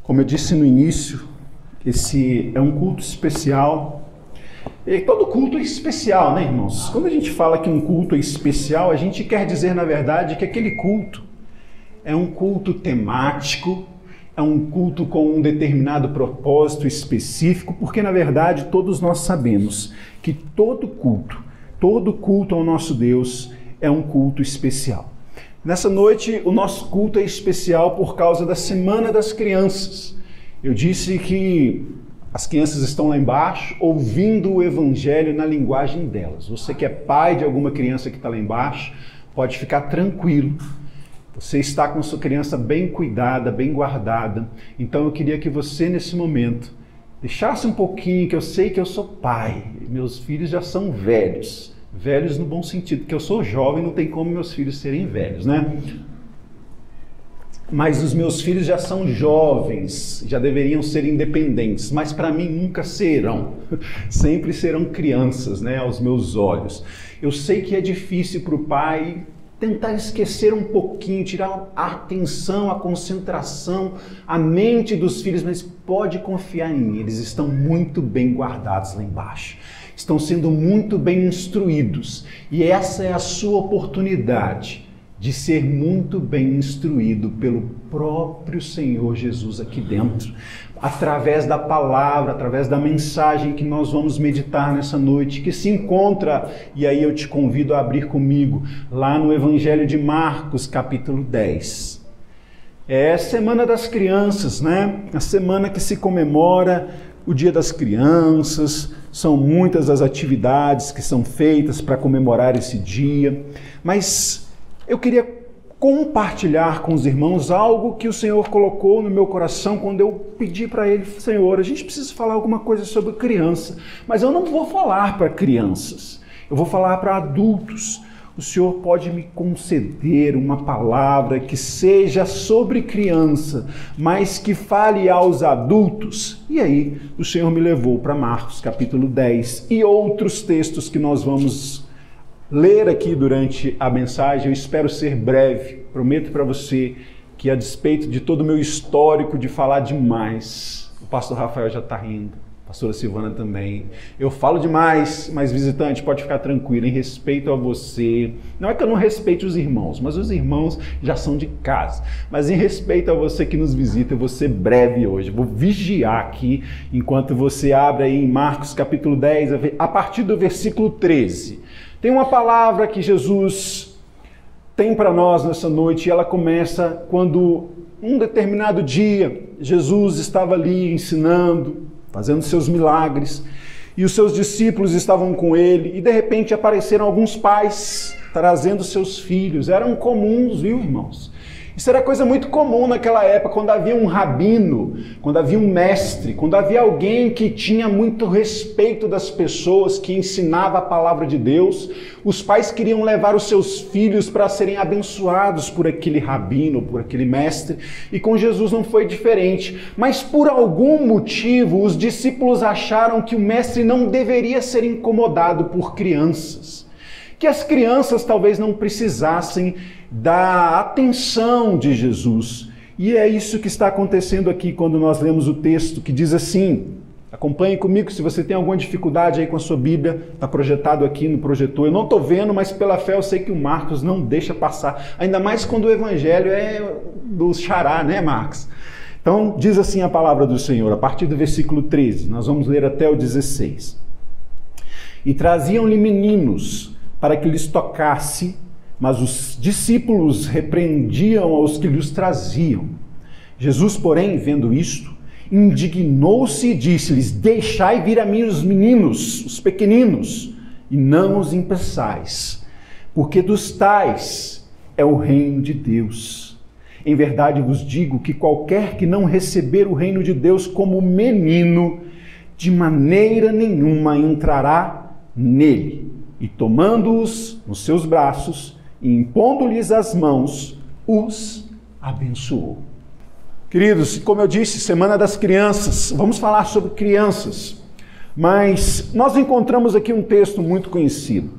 Como eu disse no início, esse é um culto especial. E todo culto é especial, né, irmãos? Quando a gente fala que um culto é especial, a gente quer dizer, na verdade, que aquele culto é um culto temático, é um culto com um determinado propósito específico, porque, na verdade, todos nós sabemos que todo culto ao nosso Deus é um culto especial. Nessa noite, o nosso culto é especial por causa da Semana das Crianças. Eu disse que as crianças estão lá embaixo ouvindo o Evangelho na linguagem delas. Você que é pai de alguma criança que está lá embaixo, pode ficar tranquilo. Você está com sua criança bem cuidada, bem guardada. Então eu queria que você, nesse momento, deixasse um pouquinho, que eu sei que eu sou pai. Meus filhos já são velhos. Velhos no bom sentido, porque eu sou jovem, não tem como meus filhos serem velhos, né? Mas os meus filhos já são jovens, já deveriam ser independentes, mas para mim nunca serão. Sempre serão crianças, né, aos meus olhos. Eu sei que é difícil para o pai tentar esquecer um pouquinho, tirar a atenção, a concentração, a mente dos filhos, mas pode confiar em mim, eles estão muito bem guardados lá embaixo. Estão sendo muito bem instruídos. E essa é a sua oportunidade de ser muito bem instruído pelo próprio Senhor Jesus aqui dentro, através da palavra, através da mensagem que nós vamos meditar nessa noite, que se encontra, e aí eu te convido a abrir comigo, lá no Evangelho de Marcos, capítulo 10. É a Semana das Crianças, né? A semana que se comemora o Dia das Crianças. São muitas as atividades que são feitas para comemorar esse dia, mas eu queria compartilhar com os irmãos algo que o Senhor colocou no meu coração quando eu pedi para Ele: Senhor, a gente precisa falar alguma coisa sobre criança, mas eu não vou falar para crianças, eu vou falar para adultos. O Senhor pode me conceder uma palavra que seja sobre criança, mas que fale aos adultos? E aí o Senhor me levou para Marcos capítulo 10 e outros textos que nós vamos ler aqui durante a mensagem. Eu espero ser breve, prometo para você que, a despeito de todo o meu histórico de falar demais, o pastor Rafael já está rindo, a pastora Silvana também, eu falo demais, mas visitante, pode ficar tranquilo, em respeito a você. Não é que eu não respeite os irmãos, mas os irmãos já são de casa. Mas em respeito a você que nos visita, eu vou ser breve hoje, vou vigiar aqui enquanto você abre aí em Marcos capítulo 10, a partir do versículo 13. Tem uma palavra que Jesus tem para nós nessa noite, e ela começa quando, um determinado dia, Jesus estava ali ensinando, fazendo seus milagres, e os seus discípulos estavam com ele, e de repente apareceram alguns pais trazendo seus filhos. Eram comuns, viu, irmãos? Isso era coisa muito comum naquela época, quando havia um rabino, quando havia um mestre, quando havia alguém que tinha muito respeito das pessoas, que ensinava a palavra de Deus. Os pais queriam levar os seus filhos para serem abençoados por aquele rabino, por aquele mestre, e com Jesus não foi diferente. Mas por algum motivo, os discípulos acharam que o mestre não deveria ser incomodado por crianças, que as crianças talvez não precisassem da atenção de Jesus. E é isso que está acontecendo aqui quando nós lemos o texto que diz assim, acompanhe comigo se você tem alguma dificuldade aí com a sua Bíblia, está projetado aqui no projetor. Eu não estou vendo, mas pela fé eu sei que o Marcos não deixa passar, ainda mais quando o Evangelho é do Xará, né, Marcos? Então diz assim a palavra do Senhor, a partir do versículo 13, nós vamos ler até o 16. E traziam-lhe meninos para que lhes tocasse, mas os discípulos repreendiam aos que lhes traziam. Jesus, porém, vendo isto, indignou-se e disse-lhes: deixai vir a mim os meninos, os pequeninos, e não os impeçais, porque dos tais é o reino de Deus. Em verdade vos digo que qualquer que não receber o reino de Deus como menino, de maneira nenhuma entrará nele. E tomando-os nos seus braços, e impondo-lhes as mãos, os abençoou. Queridos, como eu disse, Semana das Crianças, vamos falar sobre crianças, mas nós encontramos aqui um texto muito conhecido.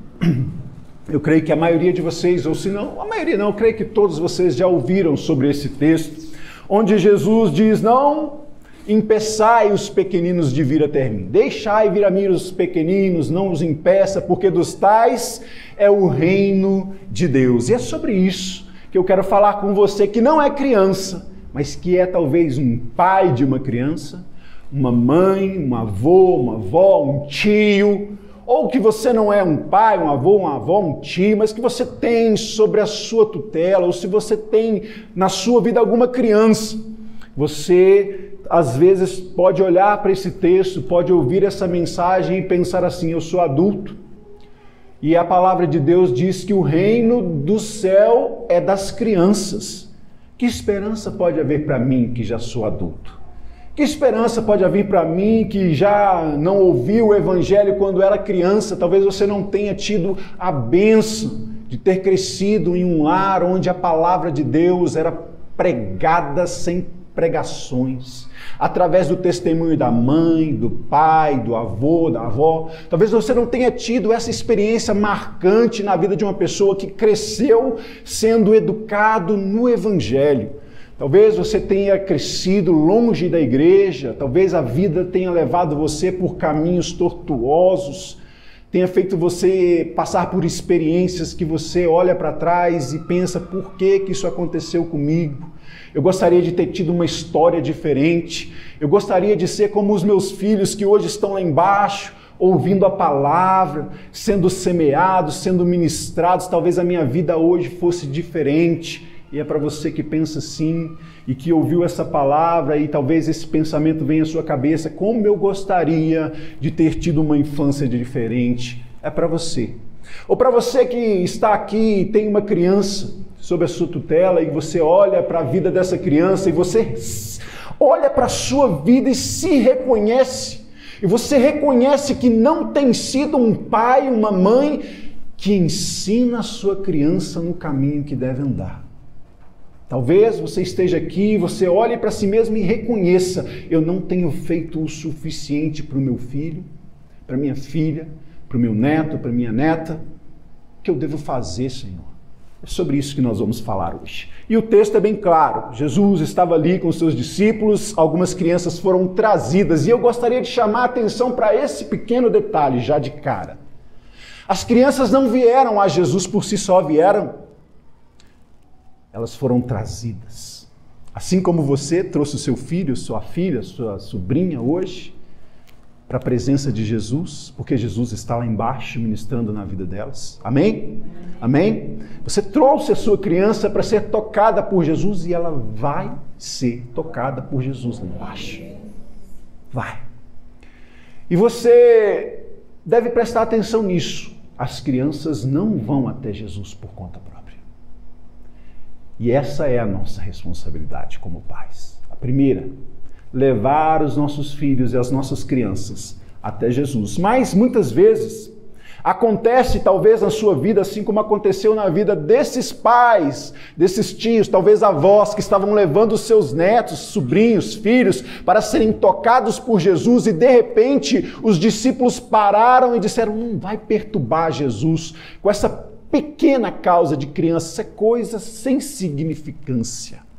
Eu creio que a maioria de vocês, ou se não, a maioria não, eu creio que todos vocês já ouviram sobre esse texto. onde Jesus diz: não impeçai os pequeninos de vir até mim, deixai vir a mim os pequeninos, não os impeça, porque dos tais é o reino de Deus. E é sobre isso que eu quero falar com você, que não é criança, mas que é talvez um pai de uma criança, uma mãe, um avô, uma avó, um tio, ou que você não é um pai, um avô, uma avó, um tio, mas que você tem sobre a sua tutela, ou se você tem na sua vida alguma criança, você às vezes pode olhar para esse texto, pode ouvir essa mensagem e pensar assim: eu sou adulto, e a palavra de Deus diz que o reino do céu é das crianças. Que esperança pode haver para mim que já sou adulto? Que esperança pode haver para mim que já não ouviu o evangelho quando era criança? Talvez você não tenha tido a bênção de ter crescido em um lar onde a palavra de Deus era pregada sem pregações, através do testemunho da mãe, do pai, do avô, da avó. Talvez você não tenha tido essa experiência marcante na vida de uma pessoa que cresceu sendo educado no evangelho. Talvez você tenha crescido longe da igreja, talvez a vida tenha levado você por caminhos tortuosos, tenha feito você passar por experiências que você olha para trás e pensa: por que isso aconteceu comigo? Eu gostaria de ter tido uma história diferente, eu gostaria de ser como os meus filhos que hoje estão lá embaixo, ouvindo a palavra, sendo semeados, sendo ministrados. Talvez a minha vida hoje fosse diferente. E é para você que pensa assim e que ouviu essa palavra e talvez esse pensamento venha à sua cabeça: como eu gostaria de ter tido uma infância diferente. É para você. Ou para você que está aqui e tem uma criança sob a sua tutela e você olha para a vida dessa criança e você olha para a sua vida e se reconhece. E você reconhece que não tem sido um pai, uma mãe que ensina a sua criança no caminho que deve andar. Talvez você esteja aqui, você olhe para si mesmo e reconheça: eu não tenho feito o suficiente para o meu filho, para minha filha, para o meu neto, para minha neta. O que eu devo fazer, Senhor? É sobre isso que nós vamos falar hoje. E o texto é bem claro. Jesus estava ali com os seus discípulos, algumas crianças foram trazidas, e eu gostaria de chamar a atenção para esse pequeno detalhe já de cara. As crianças não vieram a Jesus por si só, elas foram trazidas. Assim como você trouxe o seu filho, sua filha, sua sobrinha hoje para a presença de Jesus, porque Jesus está lá embaixo ministrando na vida delas. Amém? Amém? Você trouxe a sua criança para ser tocada por Jesus e ela vai ser tocada por Jesus lá embaixo. Vai. E você deve prestar atenção nisso. As crianças não vão até Jesus por conta própria. E essa é a nossa responsabilidade como pais. A primeira, levar os nossos filhos e as nossas crianças até Jesus. Mas muitas vezes acontece talvez na sua vida, assim como aconteceu na vida desses pais, desses tios, talvez avós que estavam levando os seus netos, sobrinhos, filhos para serem tocados por Jesus e de repente os discípulos pararam e disseram: não vai perturbar Jesus com essa pequena causa de criança, essa coisa sem significância.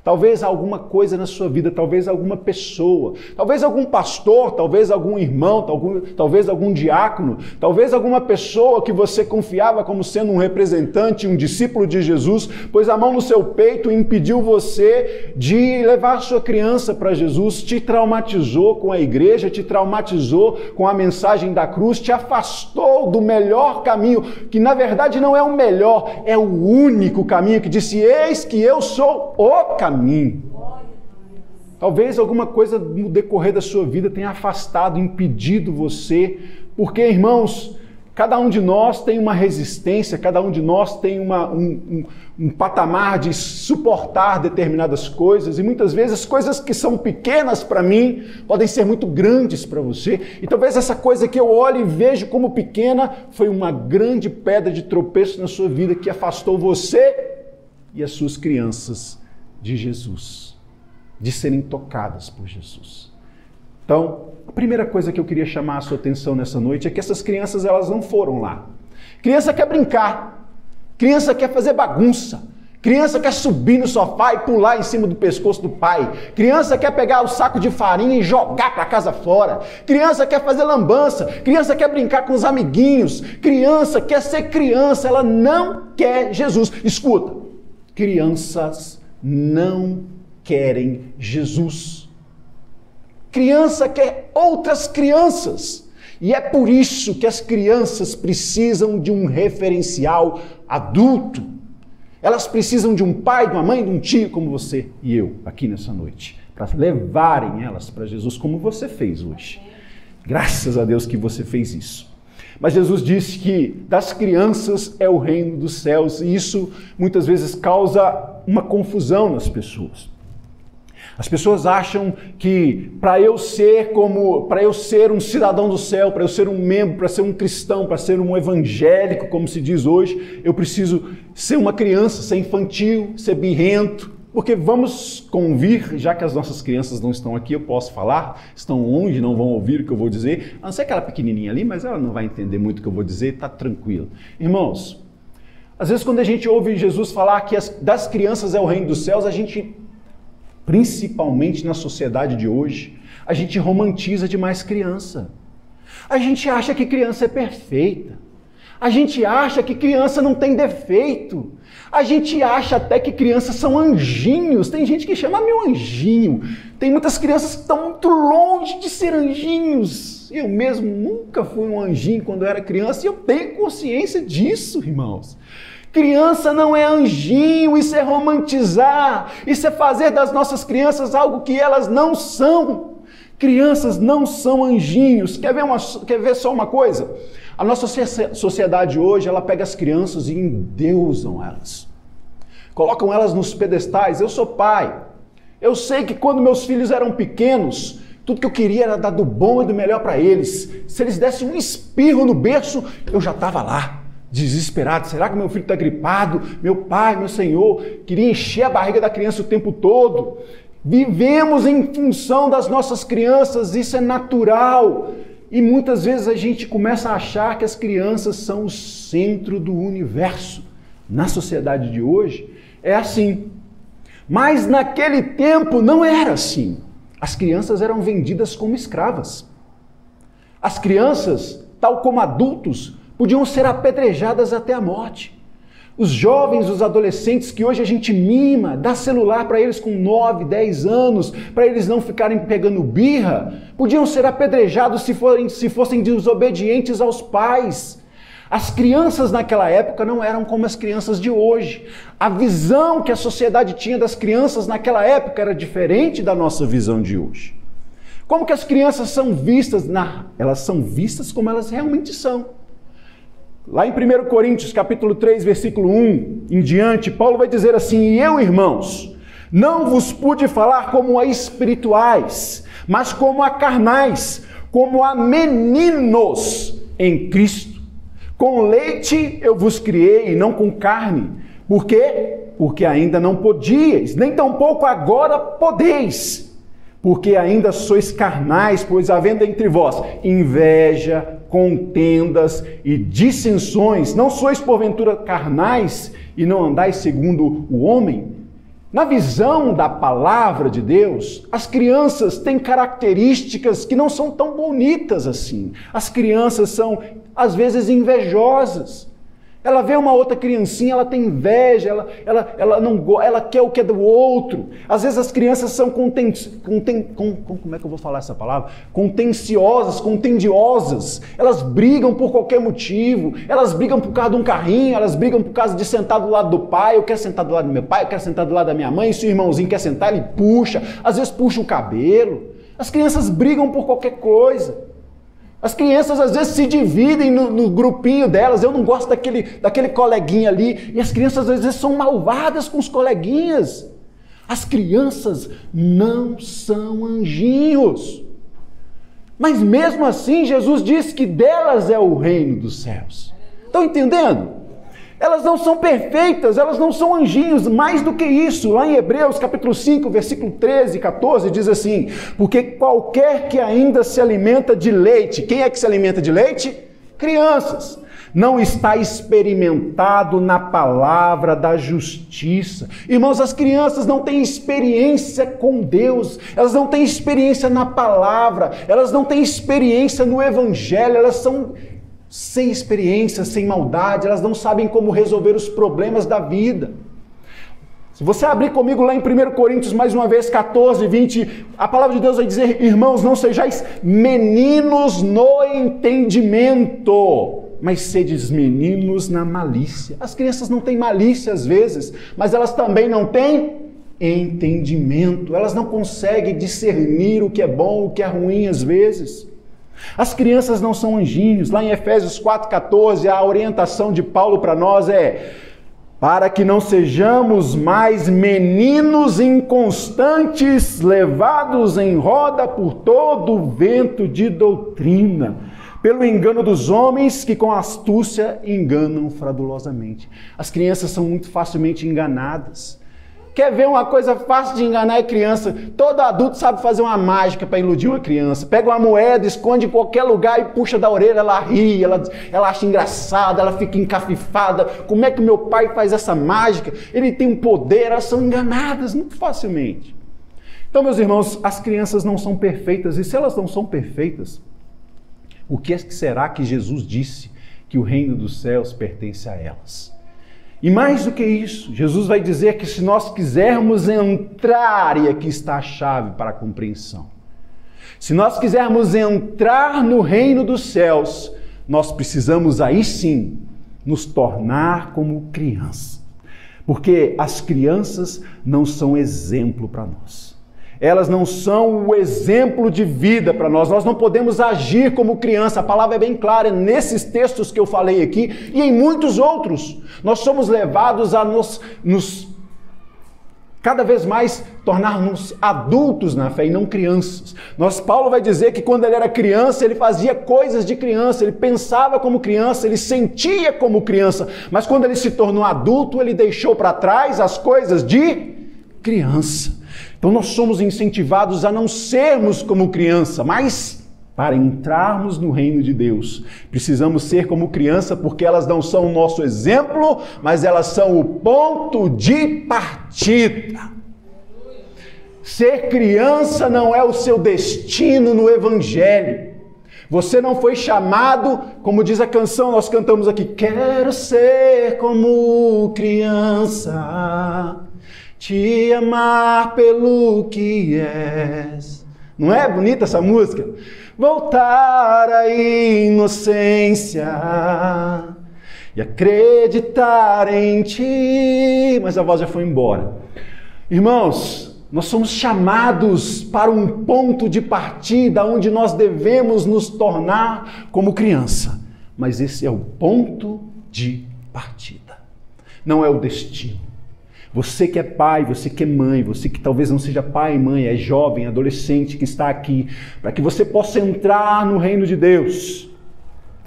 Talvez alguma coisa na sua vida, talvez alguma pessoa, talvez algum pastor, talvez algum irmão, talvez algum diácono, talvez alguma pessoa que você confiava como sendo um representante, um discípulo de Jesus, pôs a mão no seu peito e impediu você de levar sua criança para Jesus, te traumatizou com a igreja, te traumatizou com a mensagem da cruz, te afastou do melhor caminho, que na verdade não é o melhor, é o único caminho, que disse: eis que eu sou o caminho. Talvez alguma coisa no decorrer da sua vida tenha afastado, impedido você, porque, irmãos, cada um de nós tem uma resistência, cada um de nós tem um patamar de suportar determinadas coisas, e muitas vezes coisas que são pequenas para mim podem ser muito grandes para você, e talvez essa coisa que eu olho e vejo como pequena foi uma grande pedra de tropeço na sua vida que afastou você e as suas crianças de Jesus, de serem tocadas por Jesus. Então, a primeira coisa que eu queria chamar a sua atenção nessa noite é que essas crianças, elas não foram lá. Criança quer brincar, criança quer fazer bagunça, Criança quer subir no sofá e pular em cima do pescoço do pai. Criança quer pegar o saco de farinha e jogar para casa fora. Criança quer fazer lambança. Criança quer brincar com os amiguinhos. Criança quer ser criança, ela não quer Jesus. Escuta, crianças não querem Jesus. Criança quer outras crianças. E é por isso que as crianças precisam de um referencial adulto. Elas precisam de um pai, de uma mãe, de um tio como você e eu aqui nessa noite, para levarem elas para Jesus como você fez hoje. Graças a Deus que você fez isso. Mas Jesus disse que das crianças é o reino dos céus, e isso muitas vezes causa uma confusão nas pessoas. As pessoas acham que para eu ser um cidadão do céu, para eu ser um membro, para ser um cristão, para ser um evangélico, como se diz hoje, eu preciso ser uma criança, ser infantil, ser birrento. Porque vamos convir, já que as nossas crianças não estão aqui, eu posso falar, estão longe, não vão ouvir o que eu vou dizer, a não ser aquela pequenininha ali, mas ela não vai entender muito o que eu vou dizer, está tranquilo. Irmãos, às vezes quando a gente ouve Jesus falar que das crianças é o reino dos céus, a gente, principalmente na sociedade de hoje, a gente romantiza demais criança. A gente acha que criança é perfeita. A gente acha que criança não tem defeito. A gente acha até que crianças são anjinhos. Tem gente que chama meu anjinho. Tem muitas crianças que estão muito longe de ser anjinhos. Eu mesmo nunca fui um anjinho quando eu era criança e eu tenho consciência disso, irmãos. Criança não é anjinho, isso é romantizar, isso é fazer das nossas crianças algo que elas não são. Crianças não são anjinhos. Quer ver só uma coisa? A nossa sociedade hoje, ela pega as crianças e endeusam elas. Colocam elas nos pedestais. Eu sou pai. Eu sei que quando meus filhos eram pequenos, tudo que eu queria era dar do bom e do melhor para eles. Se eles dessem um espirro no berço, eu já estava lá, desesperado. Será que meu filho está gripado? Meu pai, meu Senhor, queria encher a barriga da criança o tempo todo. Vivemos em função das nossas crianças, isso é natural. E muitas vezes a gente começa a achar que as crianças são o centro do universo. Na sociedade de hoje é assim. Mas naquele tempo não era assim. As crianças eram vendidas como escravas. As crianças, tal como adultos, podiam ser apedrejadas até a morte. Os jovens, os adolescentes que hoje a gente mima, dá celular para eles com 9, 10 anos, para eles não ficarem pegando birra, podiam ser apedrejados se fossem desobedientes aos pais. As crianças naquela época não eram como as crianças de hoje. A visão que a sociedade tinha das crianças naquela época era diferente da nossa visão de hoje. Como que as crianças são vistas? Elas são vistas como elas realmente são. Lá em 1 Coríntios, capítulo 3, versículo 1 em diante, Paulo vai dizer assim: E eu, irmãos, não vos pude falar como a espirituais, mas como a carnais, como a meninos em Cristo. Com leite eu vos criei, e não com carne. Por quê? Porque ainda não podíeis, nem tampouco agora podeis. Porque ainda sois carnais, pois havendo entre vós inveja, contendas e dissensões, não sois porventura carnais e não andais segundo o homem? Na visão da palavra de Deus, as crianças têm características que não são tão bonitas assim. As crianças são, às vezes, invejosas. Ela vê uma outra criancinha, ela tem inveja, ela quer o que é do outro. Às vezes as crianças são como é que eu vou falar essa palavra? Contenciosas, contendiosas. Elas brigam por qualquer motivo. Elas brigam por causa de um carrinho, elas brigam por causa de sentar do lado do pai. Eu quero sentar do lado do meu pai, eu quero sentar do lado da minha mãe. Se o irmãozinho quer sentar, ele puxa. Às vezes puxa o cabelo. As crianças brigam por qualquer coisa. As crianças às vezes se dividem no grupinho delas. Eu não gosto daquele coleguinha ali. E as crianças às vezes são malvadas com os coleguinhas. As crianças não são anjinhos. Mas mesmo assim Jesus disse que delas é o reino dos céus. Estão entendendo? Elas não são perfeitas, elas não são anjinhos. Mais do que isso, lá em Hebreus capítulo 5, versículo 13 e 14, diz assim: porque qualquer que ainda se alimenta de leite, quem é que se alimenta de leite? Crianças. não está experimentado na palavra da justiça. Irmãos, as crianças não têm experiência com Deus, elas não têm experiência na palavra, elas não têm experiência no Evangelho, elas são sem experiência, sem maldade, elas não sabem como resolver os problemas da vida. Se você abrir comigo lá em 1 Coríntios, mais uma vez, 14, 20, a palavra de Deus vai dizer: irmãos, não sejais meninos no entendimento, mas sedes meninos na malícia. As crianças não têm malícia às vezes, mas elas também não têm entendimento. Elas não conseguem discernir o que é bom, o que é ruim às vezes. As crianças não são anjinhos. Lá em Efésios 4,14, a orientação de Paulo para nós é: para que não sejamos mais meninos inconstantes, levados em roda por todo o vento de doutrina, pelo engano dos homens que com astúcia enganam fraudulosamente. As crianças são muito facilmente enganadas. Quer ver uma coisa fácil de enganar a criança? Todo adulto sabe fazer uma mágica para iludir uma criança. Pega uma moeda, esconde em qualquer lugar e puxa da orelha, ela ri, ela acha engraçado, ela fica encafifada. Como é que meu pai faz essa mágica? Ele tem um poder, elas são enganadas muito facilmente. Então, meus irmãos, as crianças não são perfeitas, e se elas não são perfeitas, o que será que Jesus disse que o reino dos céus pertence a elas? E mais do que isso, Jesus vai dizer que se nós quisermos entrar, e aqui está a chave para a compreensão, se nós quisermos entrar no reino dos céus, nós precisamos aí sim nos tornar como criança, porque as crianças não são exemplo para nós. Elas não são o exemplo de vida para nós. Nós não podemos agir como criança. A palavra é bem clara nesses textos que eu falei aqui e em muitos outros. Nós somos levados a nos cada vez mais tornarmos adultos na fé e não crianças. Paulo vai dizer que quando ele era criança, ele fazia coisas de criança, ele pensava como criança, ele sentia como criança, mas quando ele se tornou adulto, ele deixou para trás as coisas de criança. Então nós somos incentivados a não sermos como criança, mas para entrarmos no reino de Deus, precisamos ser como criança, porque elas não são o nosso exemplo, mas elas são o ponto de partida. Ser criança não é o seu destino no Evangelho. Você não foi chamado, como diz a canção, nós cantamos aqui: quero ser como criança, te amar pelo que és. Não é bonita essa música? Voltar à inocência e acreditar em ti. Mas a voz já foi embora. Irmãos, nós somos chamados para um ponto de partida onde nós devemos nos tornar como criança. Mas esse é o ponto de partida. Não é o destino. Você que é pai, você que é mãe, você que talvez não seja pai e mãe, é jovem, adolescente que está aqui, para que você possa entrar no reino de Deus,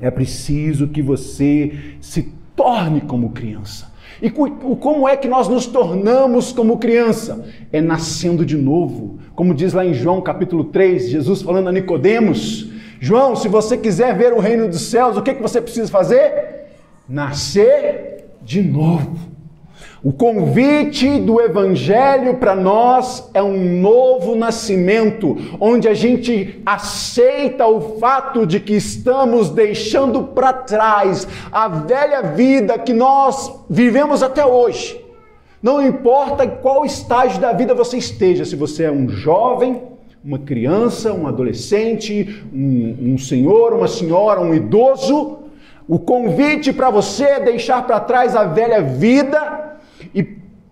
é preciso que você se torne como criança. E como é que nós nos tornamos como criança? É nascendo de novo. Como diz lá em João capítulo 3, Jesus falando a Nicodemos: João, se você quiser ver o reino dos céus, o que você precisa fazer? Nascer de novo. O convite do Evangelho para nós é um novo nascimento, onde a gente aceita o fato de que estamos deixando para trás a velha vida que nós vivemos até hoje. Não importa qual estágio da vida você esteja, se você é um jovem, uma criança, um adolescente, um senhor, uma senhora, um idoso, o convite para você é deixar para trás a velha vida e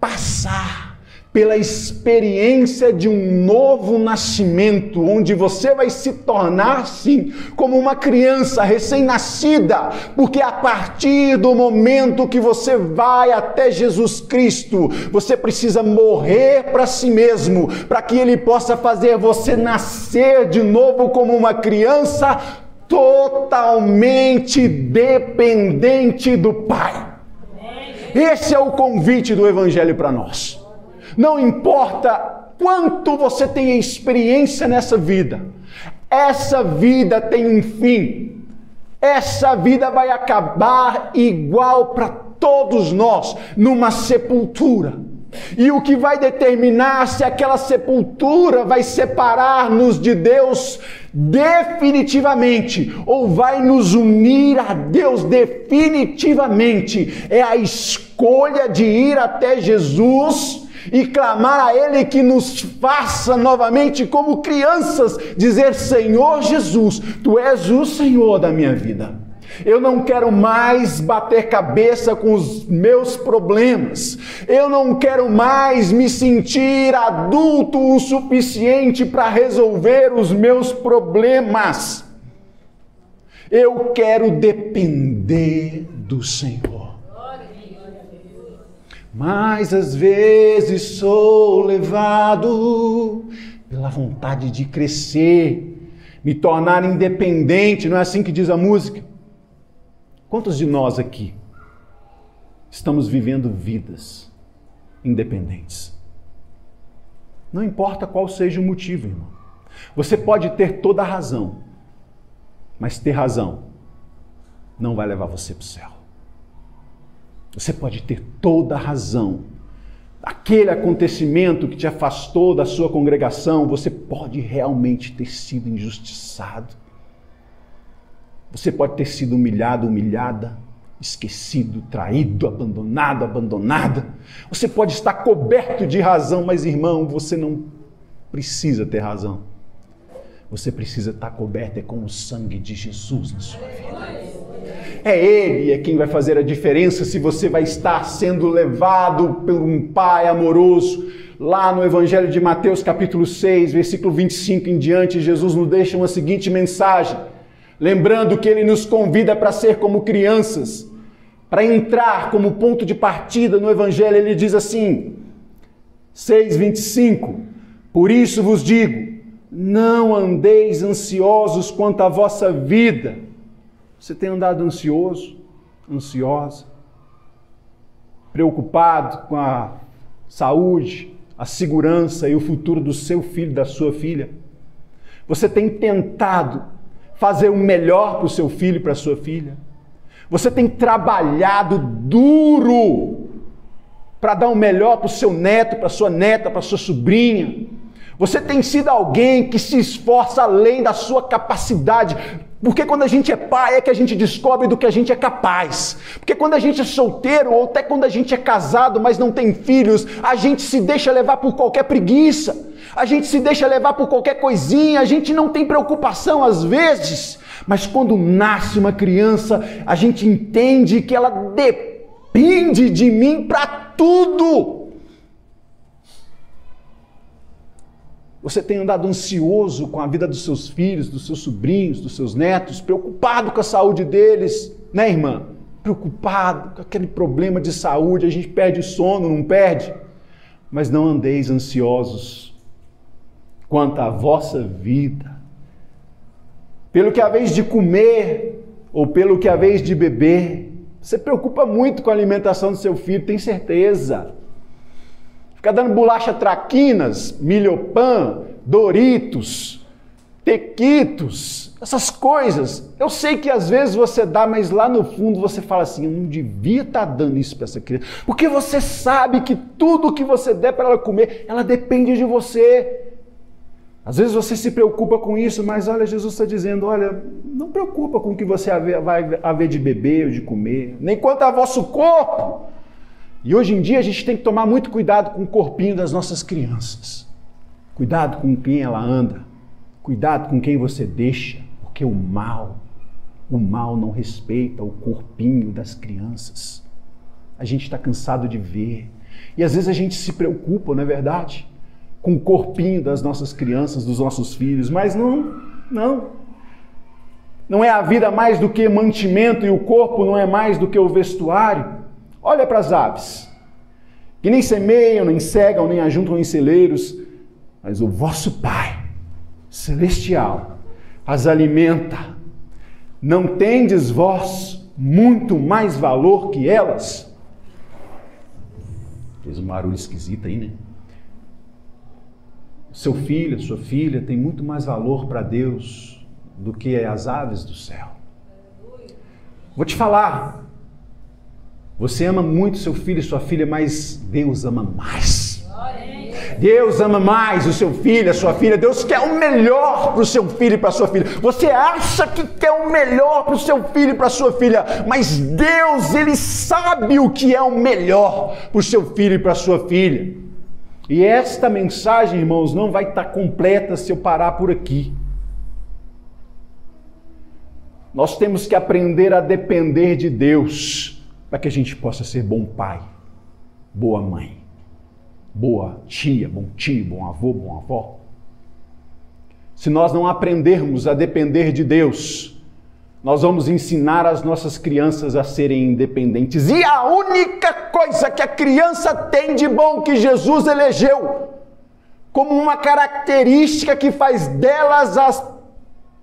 passar pela experiência de um novo nascimento, onde você vai se tornar, sim, como uma criança recém-nascida, porque a partir do momento que você vai até Jesus Cristo, você precisa morrer para si mesmo, para que Ele possa fazer você nascer de novo como uma criança totalmente dependente do Pai. Esse é o convite do Evangelho para nós. Não importa quanto você tenha experiência nessa vida, essa vida tem um fim. Essa vida vai acabar igual para todos nós, numa sepultura. E o que vai determinar se aquela sepultura vai separar-nos de Deus definitivamente ou vai nos unir a Deus definitivamente é a escolha de ir até Jesus e clamar a Ele que nos faça novamente como crianças, dizer: Senhor Jesus, Tu és o Senhor da minha vida. Eu não quero mais bater cabeça com os meus problemas. Eu não quero mais me sentir adulto o suficiente para resolver os meus problemas. Eu quero depender do Senhor. Mas às vezes sou levado pela vontade de crescer, me tornar independente. Não é assim que diz a música? Quantos de nós aqui estamos vivendo vidas independentes? Não importa qual seja o motivo, irmão. Você pode ter toda a razão, mas ter razão não vai levar você para o céu. Você pode ter toda a razão. Aquele acontecimento que te afastou da sua congregação, você pode realmente ter sido injustiçado. Você pode ter sido humilhado, humilhada, esquecido, traído, abandonado, abandonada. Você pode estar coberto de razão, mas, irmão, você não precisa ter razão. Você precisa estar coberto com o sangue de Jesus na sua vida. É Ele quem vai fazer a diferença se você vai estar sendo levado por um Pai amoroso. Lá no Evangelho de Mateus, capítulo 6, versículo 25 em diante, Jesus nos deixa uma seguinte mensagem. Lembrando que Ele nos convida para ser como crianças, para entrar como ponto de partida no Evangelho. Ele diz assim, 6:25, por isso vos digo, não andeis ansiosos quanto à vossa vida. Você tem andado ansioso, ansiosa, preocupado com a saúde, a segurança e o futuro do seu filho, da sua filha? Você tem tentado fazer o melhor para o seu filho e para a sua filha? Você tem trabalhado duro para dar o melhor para o seu neto, para a sua neta, para a sua sobrinha? Você tem sido alguém que se esforça além da sua capacidade? Porque quando a gente é pai é que a gente descobre do que a gente é capaz. Porque quando a gente é solteiro ou até quando a gente é casado, mas não tem filhos, a gente se deixa levar por qualquer preguiça. A gente se deixa levar por qualquer coisinha, a gente não tem preocupação às vezes, mas quando nasce uma criança, a gente entende que ela depende de mim para tudo. Você tem andado ansioso com a vida dos seus filhos, dos seus sobrinhos, dos seus netos, preocupado com a saúde deles, né, irmã? Preocupado com aquele problema de saúde, a gente perde o sono, não perde? Mas não andeis ansiosos quanto à vossa vida, pelo que haveis de comer ou pelo que haveis de beber. Você preocupa muito com a alimentação do seu filho, tem certeza. Fica dando bolacha traquinas, milhopan, Doritos, tequitos, essas coisas. Eu sei que às vezes você dá, mas lá no fundo você fala assim, eu não devia estar dando isso para essa criança. Porque você sabe que tudo que você der para ela comer, ela depende de você. Às vezes você se preocupa com isso, mas olha, Jesus está dizendo, olha, não preocupa com o que você vai haver de beber ou de comer, nem quanto ao vosso corpo. E hoje em dia a gente tem que tomar muito cuidado com o corpinho das nossas crianças. Cuidado com quem ela anda, cuidado com quem você deixa, porque o mal não respeita o corpinho das crianças. A gente está cansado de ver. E às vezes a gente se preocupa, não é verdade? Com o corpinho das nossas crianças, dos nossos filhos, mas não é a vida mais do que mantimento e o corpo não é mais do que o vestuário. Olha para as aves, que nem semeiam, nem cegam, nem ajuntam em celeiros, mas o vosso Pai celestial as alimenta. Não tendes vós muito mais valor que elas? Fez um barulho esquisito aí, né? Seu filho, sua filha tem muito mais valor para Deus do que as aves do céu. Vou te falar. Você ama muito seu filho e sua filha, mas Deus ama mais. Deus ama mais o seu filho, a sua filha. Deus quer o melhor para o seu filho e para a sua filha. Você acha que quer o melhor para o seu filho e para a sua filha, mas Deus, Ele sabe o que é o melhor para o seu filho e para a sua filha. E esta mensagem, irmãos, não vai estar completa se eu parar por aqui. Nós temos que aprender a depender de Deus para que a gente possa ser bom pai, boa mãe, boa tia, bom tio, bom avô, bom avó. Se nós não aprendermos a depender de Deus, nós vamos ensinar as nossas crianças a serem independentes. E a única coisa que a criança tem de bom que Jesus elegeu como uma característica que faz delas as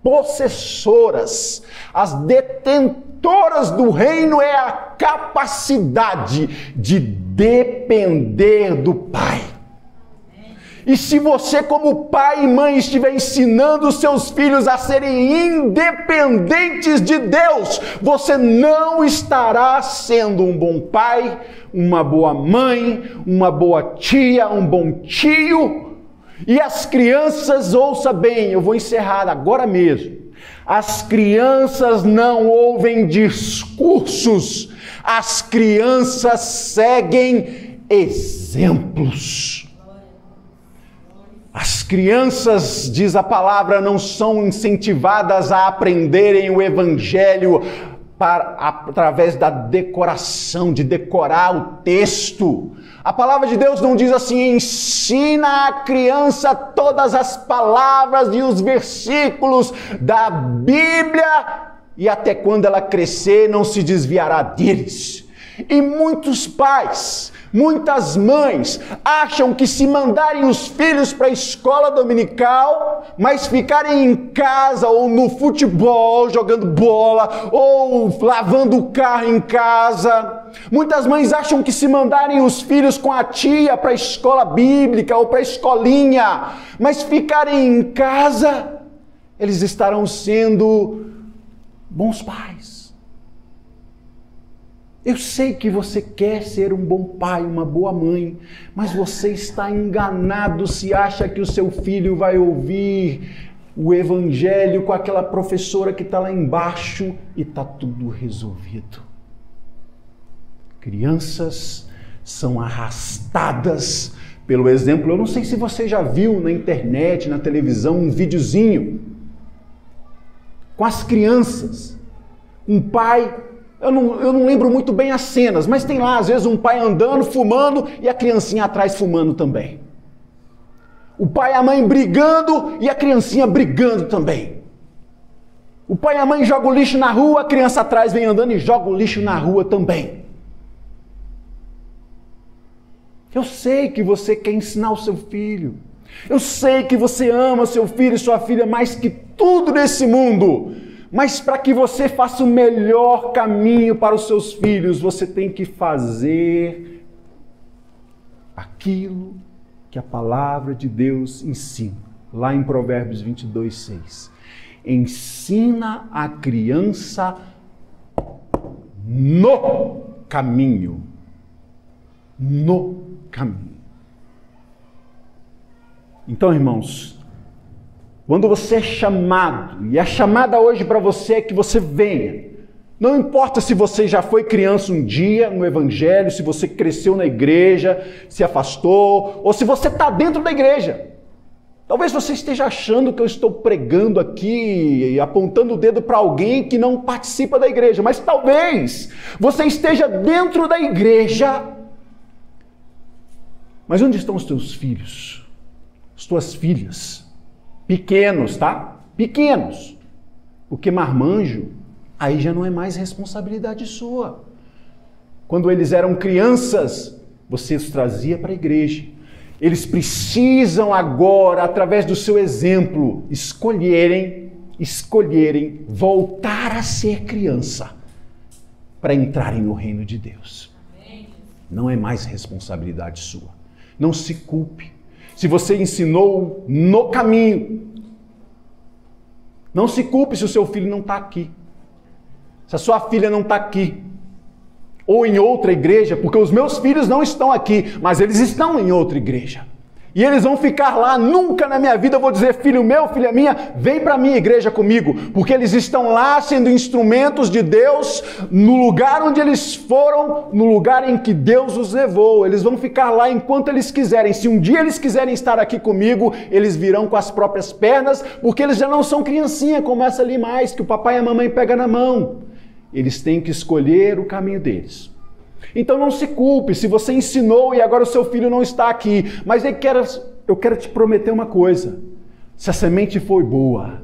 possessoras, as detentoras do reino, é a capacidade de depender do Pai. E se você, como pai e mãe, estiver ensinando os seus filhos a serem independentes de Deus, você não estará sendo um bom pai, uma boa mãe, uma boa tia, um bom tio. E as crianças, ouça bem, eu vou encerrar agora mesmo. As crianças não ouvem discursos, as crianças seguem exemplos. As crianças, diz a palavra, não são incentivadas a aprenderem o Evangelho através da decoração, de decorar o texto. A palavra de Deus não diz assim: ensina a criança todas as palavras e os versículos da Bíblia e até quando ela crescer não se desviará deles. E muitos pais, muitas mães acham que se mandarem os filhos para a escola dominical, mas ficarem em casa ou no futebol, jogando bola, ou lavando o carro em casa. Muitas mães acham que se mandarem os filhos com a tia para a escola bíblica ou para a escolinha, mas ficarem em casa, eles estarão sendo bons pais. Eu sei que você quer ser um bom pai, uma boa mãe, mas você está enganado se acha que o seu filho vai ouvir o Evangelho com aquela professora que está lá embaixo e está tudo resolvido. Crianças são arrastadas pelo exemplo. Eu não sei se você já viu na internet, na televisão, um videozinho com as crianças. Um pai... Eu não lembro muito bem as cenas, mas tem lá, às vezes, um pai andando, fumando, e a criancinha atrás fumando também. O pai e a mãe brigando, e a criancinha brigando também. O pai e a mãe jogam o lixo na rua, a criança atrás vem andando e joga o lixo na rua também. Eu sei que você quer ensinar o seu filho. Eu sei que você ama seu filho e sua filha mais que tudo nesse mundo. Mas para que você faça o melhor caminho para os seus filhos, você tem que fazer aquilo que a palavra de Deus ensina. Lá em Provérbios 22:6. Ensina a criança no caminho. No caminho. Então, irmãos, quando você é chamado, e a chamada hoje para você é que você venha. Não importa se você já foi criança um dia no Evangelho, se você cresceu na igreja, se afastou, ou se você está dentro da igreja. Talvez você esteja achando que eu estou pregando aqui e apontando o dedo para alguém que não participa da igreja, mas talvez você esteja dentro da igreja. Mas onde estão os teus filhos? As tuas filhas? Pequenos, tá? Pequenos. Porque marmanjo, aí já não é mais responsabilidade sua. Quando eles eram crianças, você os trazia para a igreja. Eles precisam agora, através do seu exemplo, escolherem voltar a ser criança para entrarem no reino de Deus. Não é mais responsabilidade sua. Não se culpe. Se você ensinou no caminho, não se culpe se o seu filho não está aqui. se a sua filha não está aqui, ou em outra igreja, porque os meus filhos não estão aqui, mas eles estão em outra igreja. E eles vão ficar lá, nunca na minha vida eu vou dizer, filho meu, filha minha, vem para a minha igreja comigo, porque eles estão lá sendo instrumentos de Deus, no lugar onde eles foram, no lugar em que Deus os levou. Eles vão ficar lá enquanto eles quiserem. Se um dia eles quiserem estar aqui comigo, eles virão com as próprias pernas, porque eles já não são criancinha como essa ali mais, que o papai e a mamãe pegam na mão. Eles têm que escolher o caminho deles. Então não se culpe se você ensinou e agora o seu filho não está aqui. Mas eu quero te prometer uma coisa. Se a semente foi boa,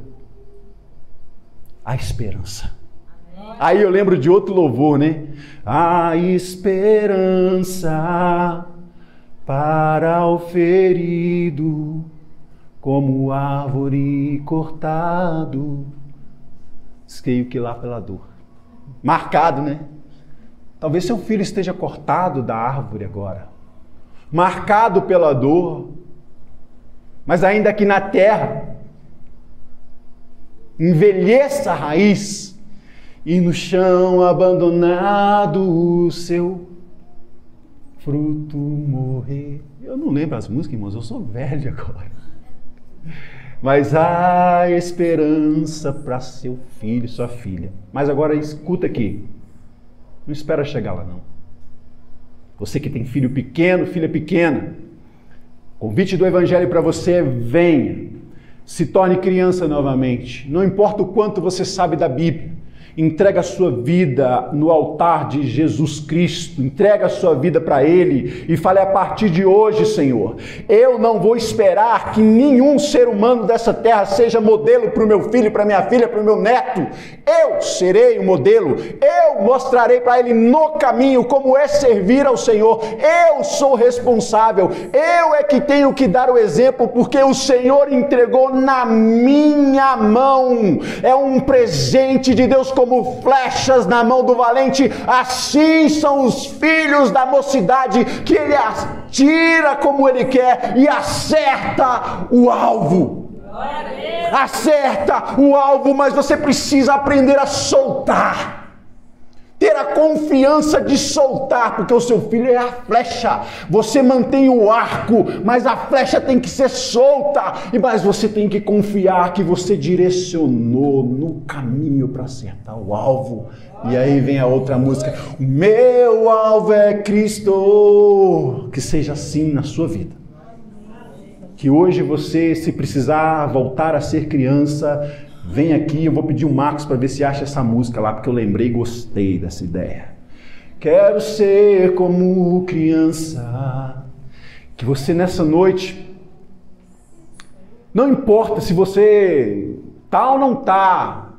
há esperança. Aí eu lembro de outro louvor, né? Há esperança para o ferido, como árvore cortado. Creio que lá pela dor. Marcado, né? Talvez seu filho esteja cortado da árvore agora, marcado pela dor, mas ainda aqui na terra, envelheça a raiz e no chão abandonado o seu fruto morrer. Eu não lembro as músicas, irmãos, eu sou velho agora. Mas há esperança para seu filho, sua filha. Mas agora escuta aqui. Não espera chegar lá, não. Você que tem filho pequeno, filha pequena, convite do Evangelho para você, venha. Se torne criança novamente. Não importa o quanto você sabe da Bíblia. Entrega a sua vida no altar de Jesus Cristo, entrega a sua vida para Ele e fale: a partir de hoje, Senhor, eu não vou esperar que nenhum ser humano dessa terra seja modelo para o meu filho, para minha filha, para o meu neto. Eu serei o modelo, eu mostrarei para ele no caminho como é servir ao Senhor. Eu sou responsável, eu é que tenho que dar o exemplo, porque o Senhor entregou na minha mão. É um presente de Deus, como flechas na mão do valente, assim são os filhos da mocidade, que ele atira como ele quer e acerta o alvo. Acerta o alvo, mas você precisa aprender a soltar. Ter a confiança de soltar, porque o seu filho é a flecha. Você mantém o arco, mas a flecha tem que ser solta. Mas você tem que confiar que você direcionou no caminho para acertar o alvo. E aí vem a outra música: o meu alvo é Cristo. Que seja assim na sua vida. Que hoje você, se precisar voltar a ser criança, vem aqui, eu vou pedir o Marcos para ver se acha essa música lá, porque eu lembrei e gostei dessa ideia. Quero ser como criança. Que você nessa noite, não importa se você tá ou não tá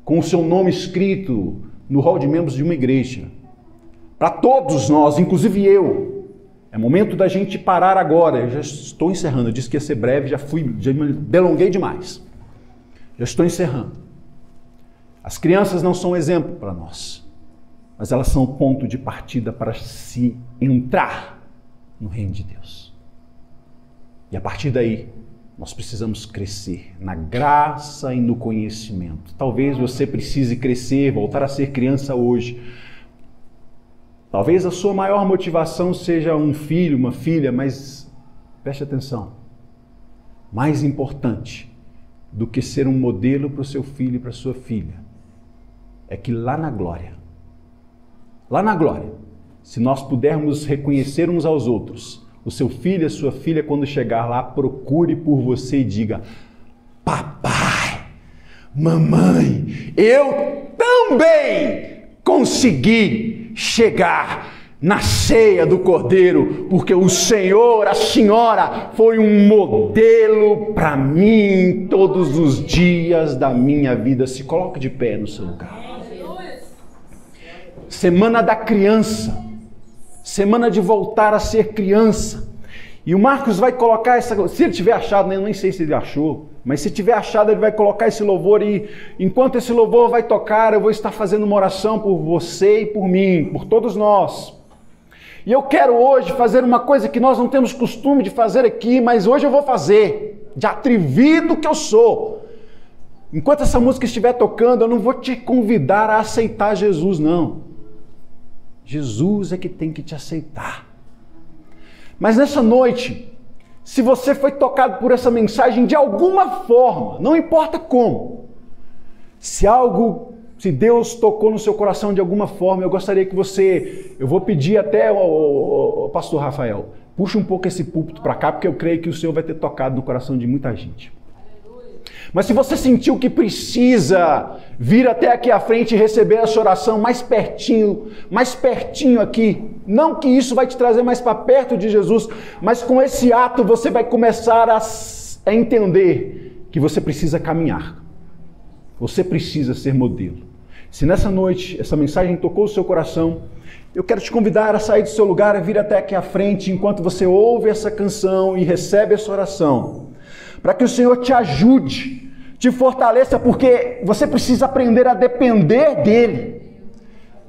com o seu nome escrito no hall de membros de uma igreja, para todos nós, inclusive eu, é momento da gente parar agora. Eu já estou encerrando, eu disse que ia ser breve, já me delonguei demais. Já estou encerrando. As crianças não são exemplo para nós, mas elas são o ponto de partida para se entrar no reino de Deus. E a partir daí, nós precisamos crescer na graça e no conhecimento. Talvez você precise crescer, voltar a ser criança hoje. Talvez a sua maior motivação seja um filho, uma filha, mas preste atenção. Mais importante do que ser um modelo para o seu filho e para a sua filha, é que lá na glória, se nós pudermos reconhecer uns aos outros, o seu filho e a sua filha, quando chegar lá, procure por você e diga: papai, mamãe, eu também consegui chegar na ceia do Cordeiro, porque o Senhor, a Senhora, foi um modelo para mim todos os dias da minha vida. Se coloque de pé no seu lugar. Semana da criança, semana de voltar a ser criança. E o Marcos vai colocar essa, se ele tiver achado, né? Eu nem sei se ele achou, mas se tiver achado, ele vai colocar esse louvor, e enquanto esse louvor vai tocar, eu vou estar fazendo uma oração por você e por mim, por todos nós. E eu quero hoje fazer uma coisa que nós não temos costume de fazer aqui, mas hoje eu vou fazer, de atrevido que eu sou. Enquanto essa música estiver tocando, eu não vou te convidar a aceitar Jesus, não. Jesus é que tem que te aceitar. Mas nessa noite, se você foi tocado por essa mensagem de alguma forma, não importa como, se Deus tocou no seu coração de alguma forma, eu gostaria que eu vou pedir até o pastor Rafael, puxa um pouco esse púlpito para cá, porque eu creio que o Senhor vai ter tocado no coração de muita gente. Mas se você sentiu que precisa vir até aqui à frente e receber essa oração mais pertinho aqui, não que isso vai te trazer mais para perto de Jesus, mas com esse ato você vai começar a entender que você precisa caminhar. Você precisa ser modelo. Se nessa noite essa mensagem tocou o seu coração, eu quero te convidar a sair do seu lugar, a vir até aqui à frente, enquanto você ouve essa canção e recebe essa oração, para que o Senhor te ajude, te fortaleça, porque você precisa aprender a depender dEle.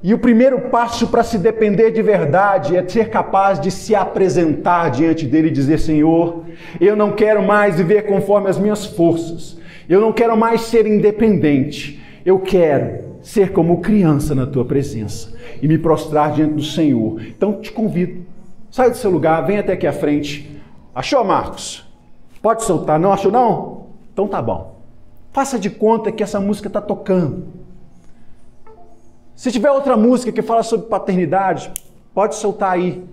E o primeiro passo para se depender de verdade é ser capaz de se apresentar diante dEle e dizer: Senhor, eu não quero mais viver conforme as minhas forças, eu não quero mais ser independente, eu quero ser como criança na Tua presença e me prostrar diante do Senhor. Então te convido, sai do seu lugar, vem até aqui à frente. Achou, Marcos? Pode soltar, não achou não? Então tá bom. Faça de conta que essa música está tocando. Se tiver outra música que fala sobre paternidade, pode soltar aí.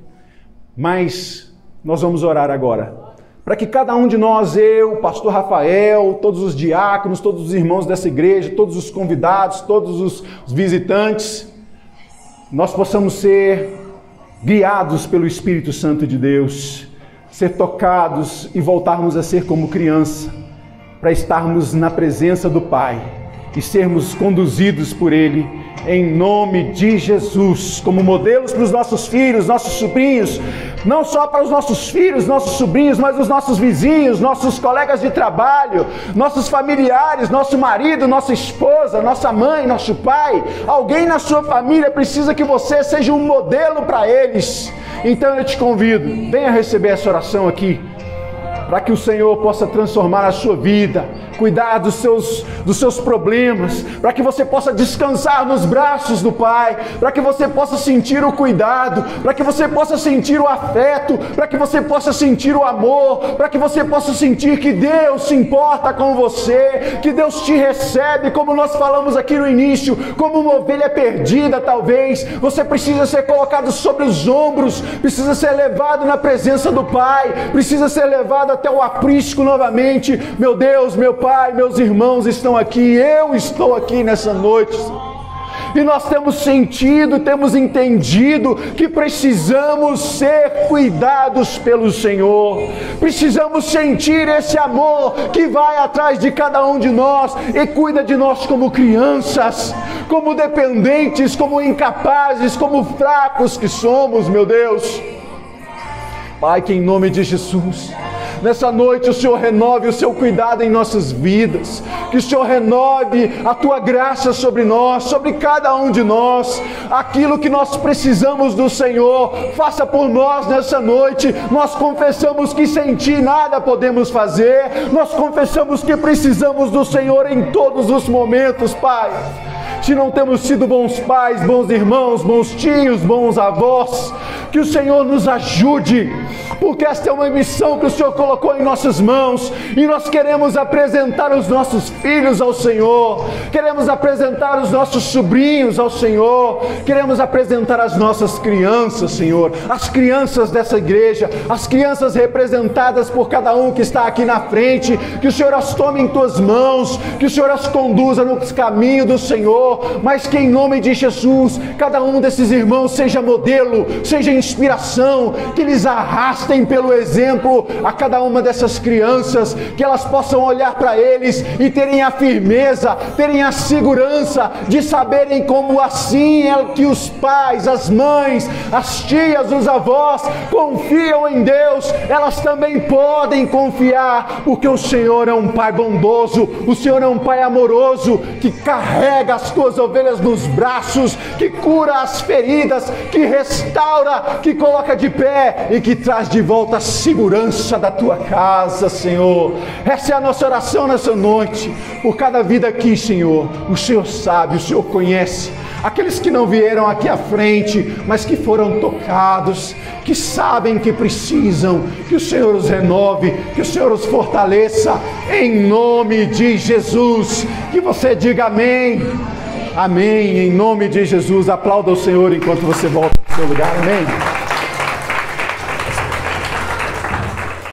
Mas nós vamos orar agora, para que cada um de nós, eu, o pastor Rafael, todos os diáconos, todos os irmãos dessa igreja, todos os convidados, todos os visitantes, nós possamos ser guiados pelo Espírito Santo de Deus, ser tocados e voltarmos a ser como criança, para estarmos na presença do Pai e sermos conduzidos por Ele, em nome de Jesus, como modelos para os nossos filhos, nossos sobrinhos, não só para os nossos filhos, nossos sobrinhos, mas os nossos vizinhos, nossos colegas de trabalho, nossos familiares, nosso marido, nossa esposa, nossa mãe, nosso pai. Alguém na sua família precisa que você seja um modelo para eles. Então eu te convido, venha receber essa oração aqui, para que o Senhor possa transformar a sua vida, cuidar dos seus problemas, para que você possa descansar nos braços do Pai, para que você possa sentir o cuidado, para que você possa sentir o afeto, para que você possa sentir o amor, para que você possa sentir que Deus se importa com você, que Deus te recebe, como nós falamos aqui no início, como uma ovelha perdida talvez. Você precisa ser colocado sobre os ombros, precisa ser levado na presença do Pai, precisa ser levado até o aprisco novamente. Meu Deus, meu Pai, meus irmãos estão aqui, eu estou aqui nessa noite, e nós temos sentido, temos entendido que precisamos ser cuidados pelo Senhor, precisamos sentir esse amor que vai atrás de cada um de nós e cuida de nós como crianças, como dependentes, como incapazes, como fracos que somos, meu Deus. Pai, que em nome de Jesus, nessa noite o Senhor renove o seu cuidado em nossas vidas, que o Senhor renove a Tua graça sobre nós, sobre cada um de nós, aquilo que nós precisamos do Senhor, faça por nós nessa noite. Nós confessamos que sem Ti nada podemos fazer, nós confessamos que precisamos do Senhor em todos os momentos, Pai. Se não temos sido bons pais, bons irmãos, bons tios, bons avós, que o Senhor nos ajude, porque esta é uma missão que o Senhor colocou em nossas mãos, e nós queremos apresentar os nossos filhos ao Senhor, queremos apresentar os nossos sobrinhos ao Senhor, queremos apresentar as nossas crianças, Senhor, as crianças dessa igreja, as crianças representadas por cada um que está aqui na frente, que o Senhor as tome em Tuas mãos, que o Senhor as conduza nos caminhos do Senhor, mas que em nome de Jesus, cada um desses irmãos seja modelo, seja inspiração, que eles arrastem pelo exemplo a cada uma dessas crianças, que elas possam olhar para eles e terem a firmeza, terem a segurança de saberem como assim é que os pais, as mães, as tias, os avós confiam em Deus, elas também podem confiar, porque o Senhor é um Pai bondoso, o Senhor é um Pai amoroso, que carrega as Tuas ovelhas nos braços, que cura as feridas, que restaura, que coloca de pé e que traz de de volta a segurança da tua casa, Senhor. Essa é a nossa oração nessa noite, por cada vida aqui, Senhor. O Senhor sabe, o Senhor conhece. Aqueles que não vieram aqui à frente, mas que foram tocados, que sabem que precisam, que o Senhor os renove, que o Senhor os fortaleça, em nome de Jesus. Que você diga amém. Amém, em nome de Jesus. Aplauda o Senhor enquanto você volta para o seu lugar. Amém.